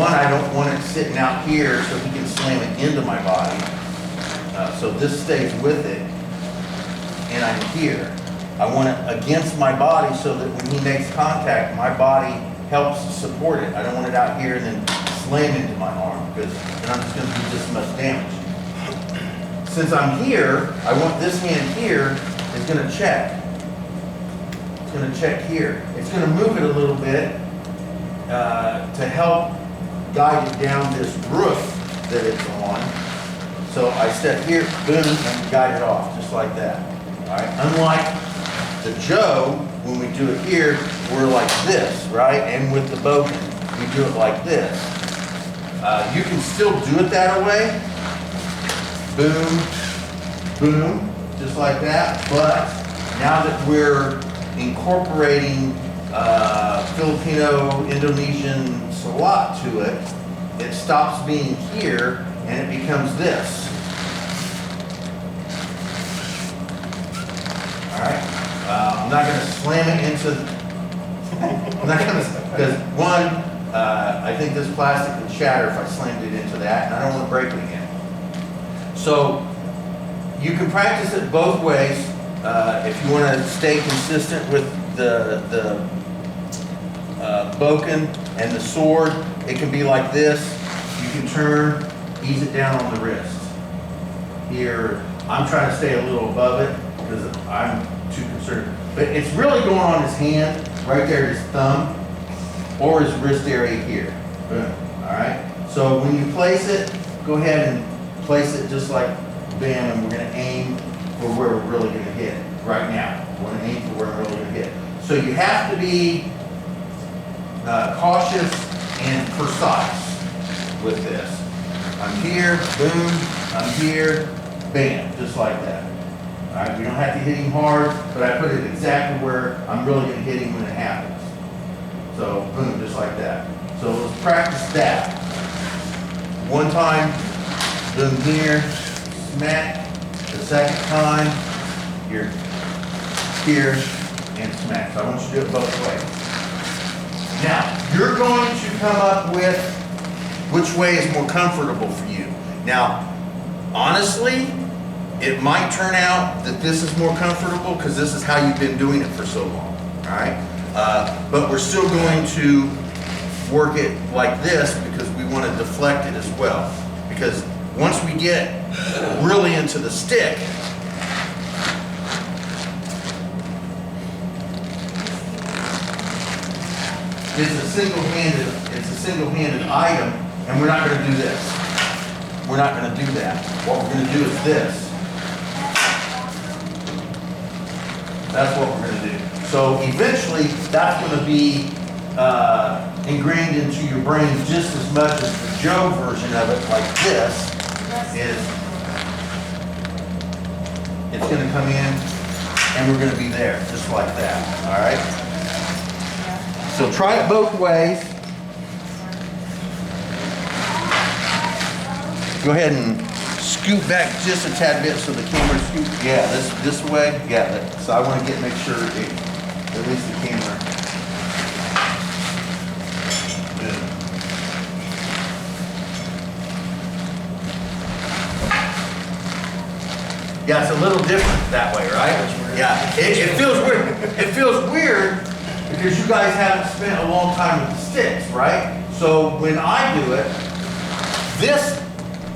one, I don't want it sitting out here so he can slam it into my body. So this stays with it, and I'm here. I want it against my body so that when he makes contact, my body helps support it. I don't want it out here and then slam into my arm, because then I'm just going to do this much damage. Since I'm here, I want this hand here is going to check. It's going to check here. It's going to move it a little bit to help guide it down this roof that it's on. So I step here, boom, and guide it off, just like that. All right. Unlike the Joe, when we do it here, we're like this, right? And with the Boken, we do it like this. You can still do it that way. Boom, boom, just like that. But now that we're incorporating Filipino, Indonesian salat to it, it stops being here and it becomes this. All right. I'm not going to slam it into. I'm not going to, because one, I think this plastic would shatter if I slammed it into that, and I don't want to break it again. So you can practice it both ways. If you want to stay consistent with the Boken and the sword, it can be like this. You can turn, ease it down on the wrist. Here, I'm trying to stay a little above it because I'm too concerned. But it's really going on his hand, right there, his thumb, or his wrist area here. Boom. All right. So when you place it, go ahead and place it just like bam, and we're going to aim for where we're really going to hit right now. We're going to aim for where we're really going to hit. So you have to be cautious and precise with this. I'm here, boom, I'm here, bam, just like that. All right, we don't have to hit him hard, but I put it exactly where I'm really going to hit him when it happens. So, boom, just like that. So let's practice that. One time, boom here, smack. The second time, you're here and smack. So I want you to do it both ways. Now, you're going to come up with which way is more comfortable for you. Now, honestly, it might turn out that this is more comfortable because this is how you've been doing it for so long, all right? But we're still going to work it like this because we want to deflect it as well. Because once we get really into the stick, it's a single-handed item, and we're not going to do this. We're not going to do that. What we're going to do is this. That's what we're going to do. So eventually, that's going to be ingrained into your brain just as much as the Joe version of it, like this, is. It's going to come in, and we're going to be there, just like that. All right? So try it both ways. Go ahead and scoot back just a tad bit so the camera scoots. Yeah, this way. Yeah, so I want to make sure at least the camera. Good. Yeah, it's a little different that way, right? Yeah, it feels weird. It feels weird because you guys haven't spent a long time with the sticks, right? So when I do it,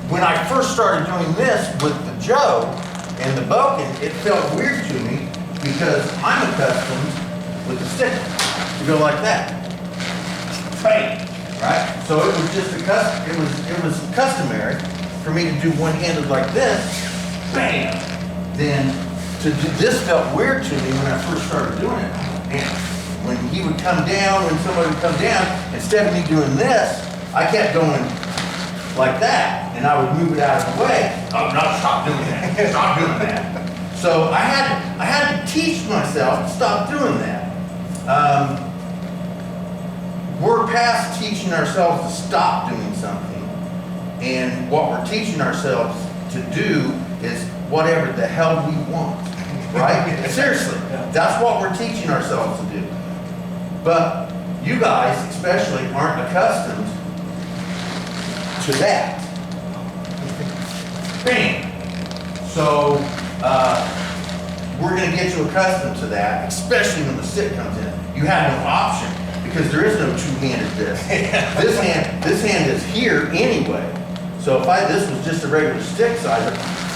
when I first started doing this with the Joe and the Boken, it felt weird to me because I'm accustomed with the stick to go like that. Bam, right? So it was just it was customary for me to do one-handed like this, bam. Then this felt weird to me when I first started doing it. And when he would come down, when somebody would come down, instead of me doing this, I kept going like that, and I would move it out of the way. Oh, no, stop doing that. Stop doing that. So I had to teach myself to stop doing that. We're past teaching ourselves to stop doing something, and what we're teaching ourselves to do is whatever the hell we want, right? Seriously, that's what we're teaching ourselves to do. But you guys, especially, aren't accustomed to that. Bam. So we're going to get you accustomed to that, especially when the stick comes in. You have no option because there is no two-handed disc. This hand is here anyway. So if this was just a regular stick size,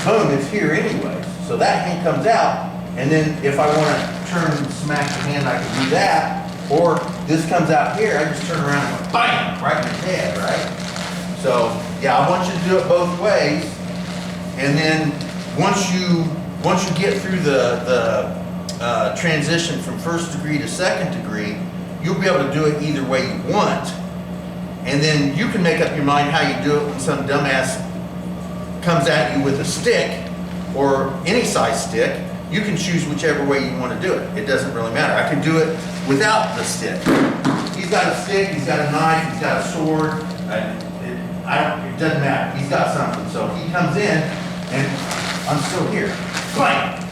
boom, it's here anyways. So that hand comes out, and then if I want to turn and smack the hand, I can do that. Or this comes out here, I just turn around and go, bam, right in the head, right? So yeah, I want you to do it both ways. And then once you get through the transition from first degree to second degree, you'll be able to do it either way you want. And then you can make up your mind how you do it when some dumbass comes at you with a stick or any size stick. You can choose whichever way you want to do it. It doesn't really matter. I can do it without the stick. He's got a stick, he's got a knife, he's got a sword. It doesn't matter. He's got something. So he comes in and I'm still here. Bang!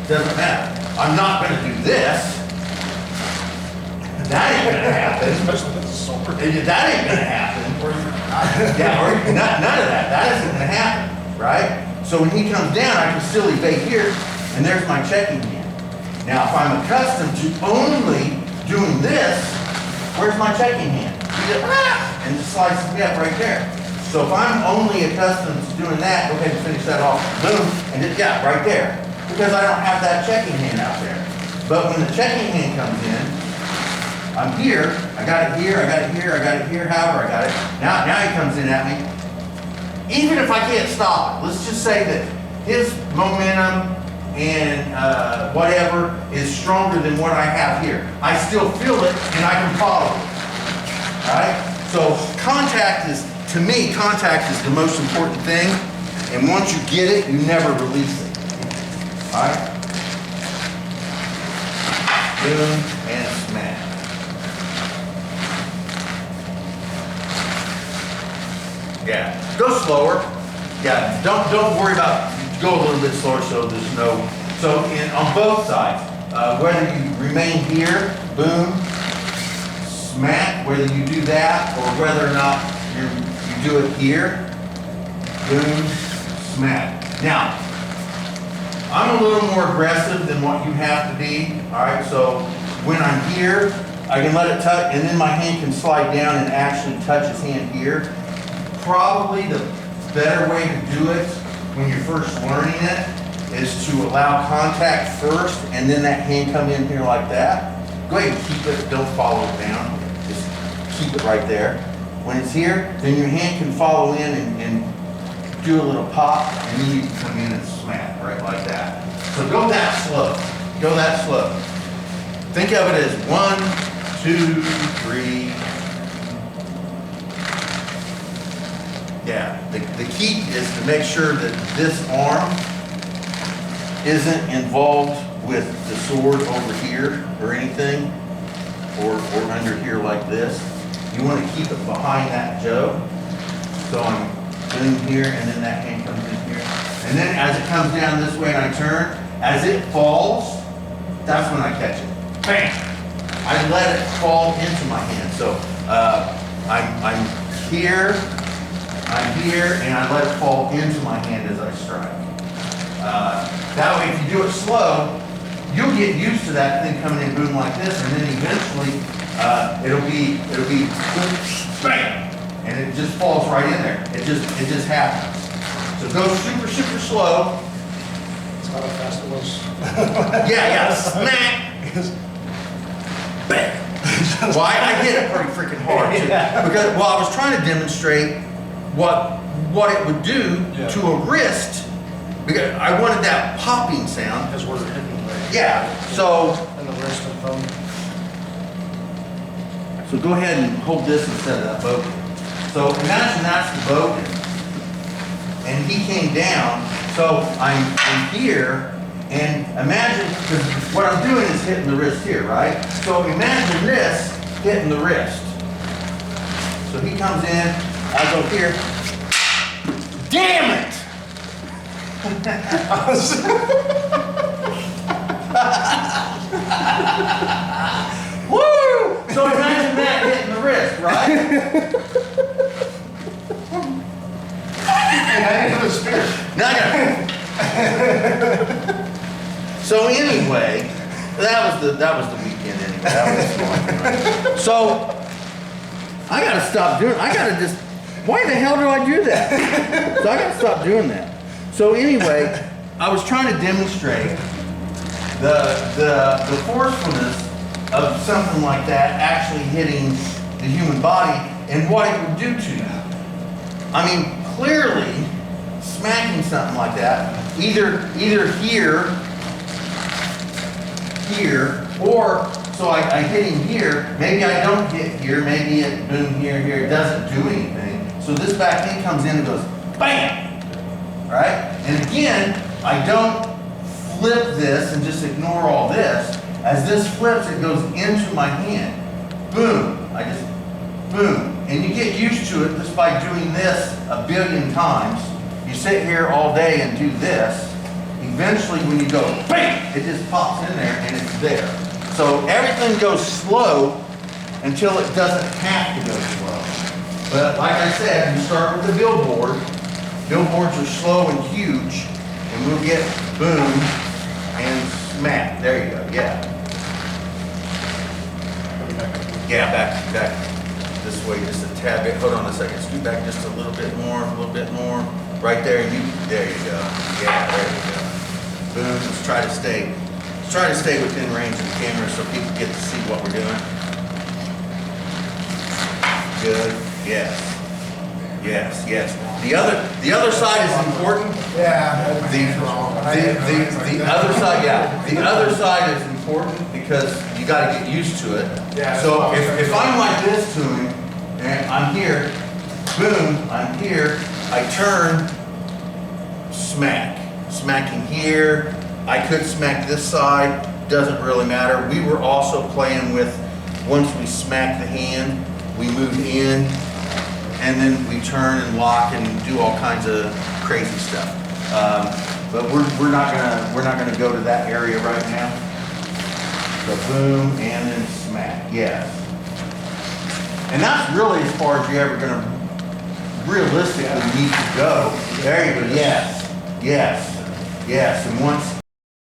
Doesn't matter. I'm not going to do this. That ain't going to happen. Especially with the sword. That ain't going to happen. Yeah, or none of that. That isn't going to happen, right? So when he comes down, I can still evade here, and there's my checking hand. Now, if I'm accustomed to only doing this, where's my checking hand? You just, and it slices me up right there. So if I'm only accustomed to doing that, go ahead and finish that off. Boom, and it got right there. Because I don't have that checking hand out there. But when the checking hand comes in, I'm here, I got it here, I got it here, I got it here, however I got it. Now he comes in at me. Even if I can't stop it, let's just say that his momentum and whatever is stronger than what I have here. I still feel it and I can follow it. Alright? So contact is, to me, contact is the most important thing. And once you get it, you never release it. Alright? Boom and smash. Yeah, go slower. Yeah, don't worry about, go a little bit slower so there's no, so on both sides, whether you remain here, boom, smack, whether you do that or whether or not you do it here, boom, smack. Now, I'm a little more aggressive than what you have to be, all right, so when I'm here, I can let it touch, and then my hand can slide down and actually touch his hand here. Probably the better way to do it when you're first learning it is to allow contact first and then that hand come in here like that. Go ahead and keep it, don't follow it down, just keep it right there. When it's here, then your hand can follow in and do a little pop and then you can come in and smack right like that. So go that slow, go that slow. Think of it as 1, 2, 3. Yeah, the key is to make sure that this arm isn't involved with the sword over here or anything, or under here like this. You want to keep it behind that Joe. So I'm doing here, and then that hand comes in here. And then as it comes down this way and I turn, as it falls, that's when I catch it. Bam! I let it fall into my hand. So I'm here, and I let it fall into my hand as I strike. That way, if you do it slow, you'll get used to that thing coming in boom like this, and then eventually it'll be bam, and it just falls right in there. It just happens. So go super slow. It's not how fast it was. Yeah, smack. Bam. Well, I hit it pretty freaking hard too, because I was trying to demonstrate what it would do to a wrist, because I wanted that popping sound. Because we're hitting the Yeah, so and the wrist and thumb. So go ahead and hold this instead of that bogan. So imagine that's the bogan, and he came down, so I'm here, and imagine, because what I'm doing is hitting the wrist here, right? So imagine this hitting the wrist. So he comes in, I go here, damn it! Woo! So imagine that hitting the wrist, right? Now I got. So anyway, that was the weekend anyway. That was fun. So I gotta stop doing. I gotta just. Why the hell do I do that? So I gotta stop doing that. So anyway, I was trying to demonstrate the forcefulness of something like that actually hitting the human body and what it would do to you. I mean, clearly, smacking something like that, either here, or so I hit him here. Maybe I don't hit here. Maybe it boom here. It doesn't do anything. So this back knee comes in and goes bam, right? And again, I don't flip this and just ignore all this. As this flips, it goes into my hand. Boom. I just boom. And you get used to it just by doing this a billion times. You sit here all day and do this. Eventually, when you go bam, it just pops in there and it's there. So everything goes slow until it doesn't have to go slow. But like I said, you start with the billboard. Billboards are slow and huge, and we'll get boom and smack. There you go. Yeah. Yeah, back this way just a tad bit. Hold on a second. Scoot back just a little bit more. Right there. There you go. Yeah, there you go. Boom. Let's try to stay within range of the camera so people get to see what we're doing. Good. Yes. The other side is important. Yeah. The other side, yeah. The other side is important because you got to get used to it. Yeah, So if I'm like this to him and I'm here, boom, I'm here, I turn, smacking here. I could smack this side, doesn't really matter. We were also playing with, once we smack the hand, we move in, and then we turn and lock and do all kinds of crazy stuff. But we're not gonna go to that area right now. So boom and then smack. Yes. And that's really as far as you're ever gonna realistically need to go. There you go. Yes. And once